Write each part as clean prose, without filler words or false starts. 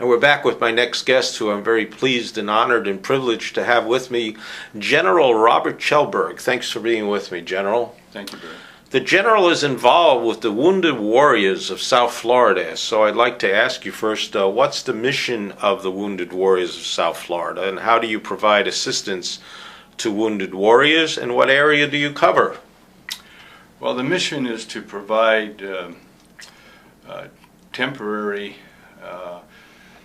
And we're back with my next guest, who I'm very pleased and honored and privileged to have with me, General Robert Chelberg. Thanks for being with me, General. Thank you, Barry. The General is involved with the Wounded Warriors of South Florida, so I'd like to ask you first, what's the mission of the Wounded Warriors of South Florida, and how do you provide assistance to wounded warriors, and what area do you cover? Well, the mission is to provide temporary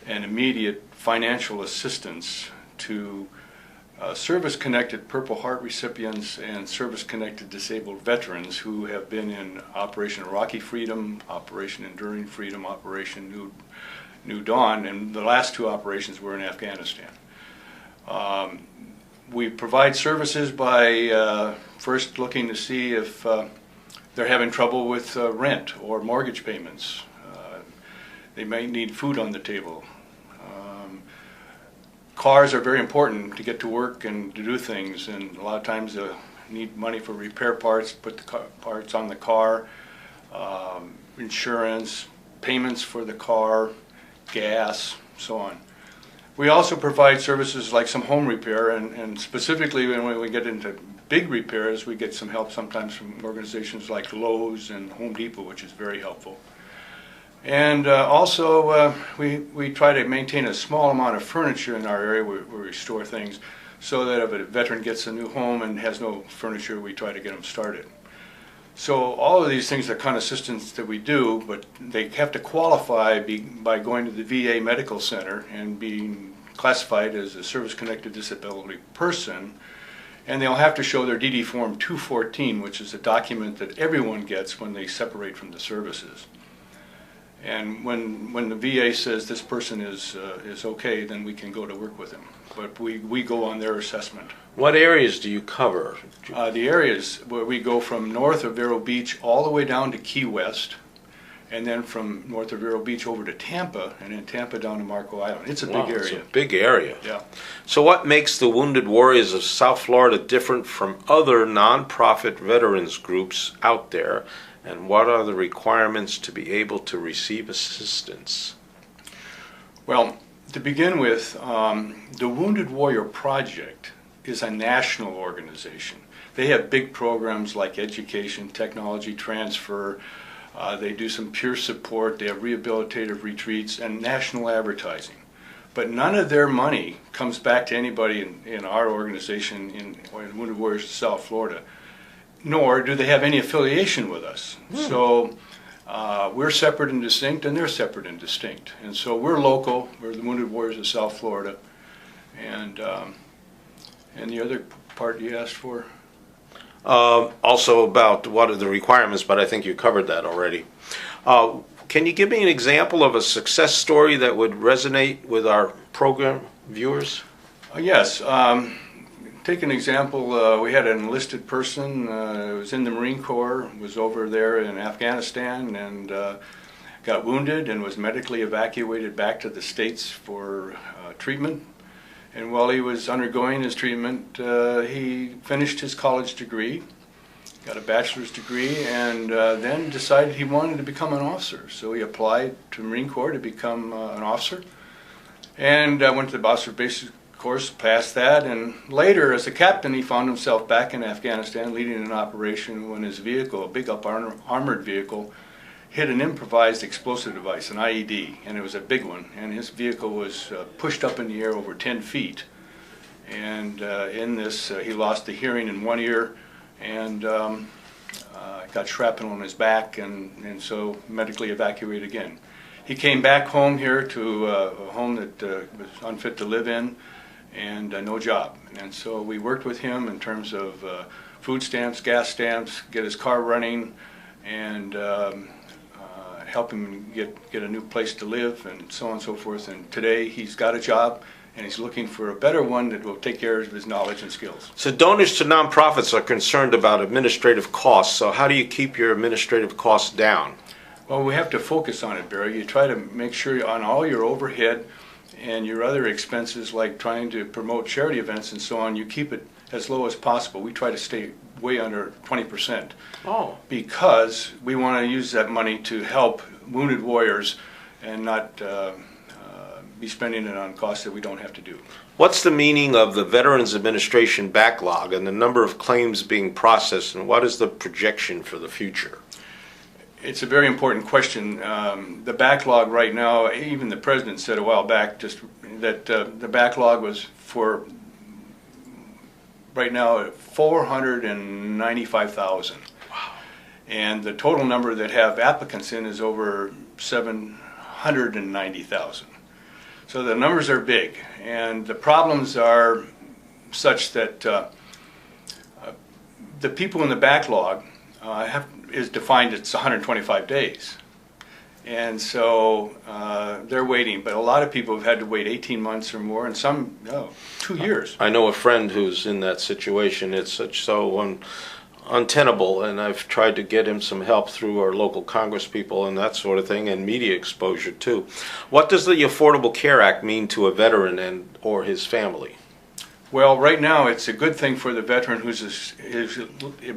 and immediate financial assistance to service-connected Purple Heart recipients and service-connected disabled veterans who have been in Operation Rocky Freedom, Operation Enduring Freedom, Operation New Dawn, and the last two operations were in Afghanistan. We provide services by first looking to see if they're having trouble with rent or mortgage payments. They might need food on the table. Cars are very important to get to work and to do things, and a lot of times they need money for repair parts, put the parts on the car, insurance, payments for the car, gas, so on. We also provide services like some home repair, and specifically when we get into big repairs, we get some help sometimes from organizations like Lowe's and Home Depot, which is very helpful. And also we try to maintain a small amount of furniture in our area where we store things, so that if a veteran gets a new home and has no furniture, we try to get them started. So all of these things are kind of assistance that we do, but they have to qualify by going to the VA Medical Center and being classified as a service-connected disability person, and they'll have to show their DD Form 214, which is a document that everyone gets when they separate from the services. And when the VA says this person is okay, then we can go to work with them. But we go on their assessment. What areas do you cover? The areas where we go from north of Vero Beach all the way down to Key West, and then from north of Vero Beach over to Tampa, and then Tampa down to Marco Island. It's a big area. It's a big area. Yeah. So what makes the Wounded Warriors of South Florida different from other nonprofit veterans groups out there? And what are the requirements to be able to receive assistance? Well, to begin with, the Wounded Warrior Project is a national organization. They have big programs like education, technology transfer. They do some peer support. They have rehabilitative retreats and national advertising. But none of their money comes back to anybody in our organization in Wounded Warriors of South Florida, nor do they have any affiliation with us. So we're separate and distinct, and they're separate and distinct. And so we're local. We're the Wounded Warriors of South Florida. And the other part you asked for? Also about what are the requirements, but I think you covered that already. Can you give me an example of a success story that would resonate with our program viewers? Yes. Take an example, we had an enlisted person who was in the Marine Corps, was over there in Afghanistan, and got wounded and was medically evacuated back to the States for treatment. And while he was undergoing his treatment, he finished his college degree, got a bachelor's degree, and then decided he wanted to become an officer. So he applied to the Marine Corps to become an officer, and went to the officer basic course, passed that, and later as a captain he found himself back in Afghanistan leading an operation when his vehicle, a big armored vehicle, hit an improvised explosive device, an IED, and it was a big one, and his vehicle was pushed up in the air over 10 feet. And in this he lost the hearing in one ear, and got shrapnel on his back, and so medically evacuated again. He came back home here to a home that was unfit to live in, and no job. And so we worked with him in terms of food stamps, gas stamps, get his car running, and help him get a new place to live, and so on and so forth. And today he's got a job, and he's looking for a better one that will take care of his knowledge and skills. So donors to nonprofits are concerned about administrative costs. So how do you keep your administrative costs down? Well, we have to focus on it, Barry. You try to make sure on all your overhead and your other expenses, like trying to promote charity events and so on, you keep it as low as possible. We try to stay way under 20%. Oh. Because we want to use that money to help wounded warriors and not be spending it on costs that we don't have to do. What's the meaning of the Veterans Administration backlog and the number of claims being processed, and what is the projection for the future? It's a very important question. The backlog right now, even the president said a while back just that the backlog was for right now 495,000. Wow. And the total number that have applicants in is over 790,000. So the numbers are big, and the problems are such that the people in the backlog is defined as 125 days. And so they're waiting, but a lot of people have had to wait 18 months or more, and some, 2 years. I know a friend who's in that situation. It's so untenable, and I've tried to get him some help through our local Congress people and that sort of thing, and media exposure too. What does the Affordable Care Act mean to a veteran and or his family? Well, right now it's a good thing for the veteran who's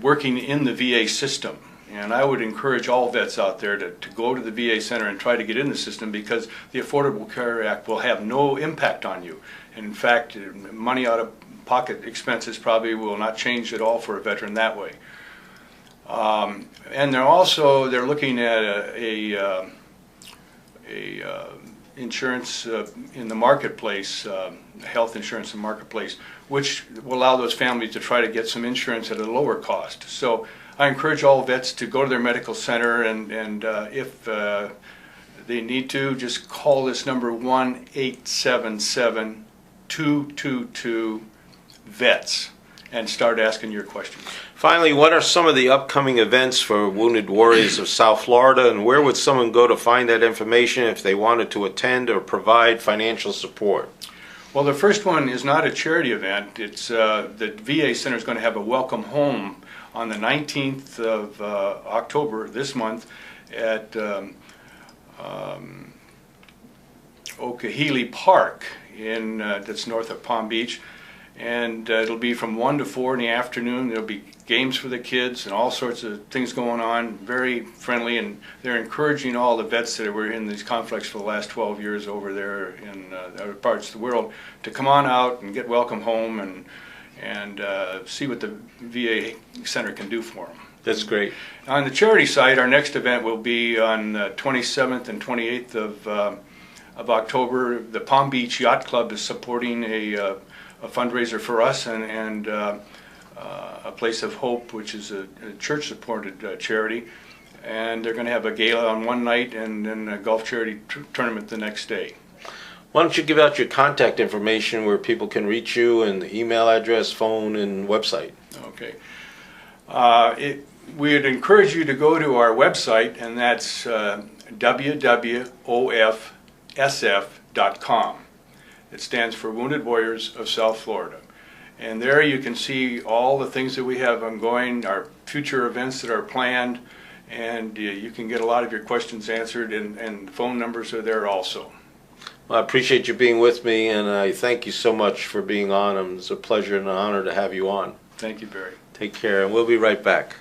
working in the VA system. And I would encourage all vets out there to go to the VA center and try to get in the system, because the Affordable Care Act will have no impact on you. And in fact, money out of pocket expenses probably will not change at all for a veteran that way. And they're looking at a insurance in the marketplace, health insurance in the marketplace, which will allow those families to try to get some insurance at a lower cost. So I encourage all vets to go to their medical center, and if they need to, just call this number 1-877-222-VETS and start asking your questions. Finally, what are some of the upcoming events for Wounded Warriors of South Florida, and where would someone go to find that information if they wanted to attend or provide financial support? Well, the first one is not a charity event. It's the VA Center is going to have a welcome home on the 19th of October this month at Okehele Park that's north of Palm Beach, and it'll be from 1 to 4 in the afternoon. There'll be games for the kids and all sorts of things going on, very friendly, and they're encouraging all the vets that were in these conflicts for the last 12 years over there in other parts of the world to come on out and get welcome home and see what the VA Center can do for them. That's great. On the charity side, our next event will be on the 27th and 28th of October. The Palm Beach Yacht Club is supporting a fundraiser for us and a Place of Hope, which is a church-supported charity. And they're going to have a gala on one night and then a golf charity tournament the next day. Why don't you give out your contact information where people can reach you, and the email address, phone, and website? Okay. We'd encourage you to go to our website, and that's www.ofsf.com. It stands for Wounded Warriors of South Florida. And there you can see all the things that we have ongoing, our future events that are planned, and you can get a lot of your questions answered, and phone numbers are there also. Well, I appreciate you being with me, and I thank you so much for being on. It's a pleasure and an honor to have you on. Thank you, Barry. Take care, and we'll be right back.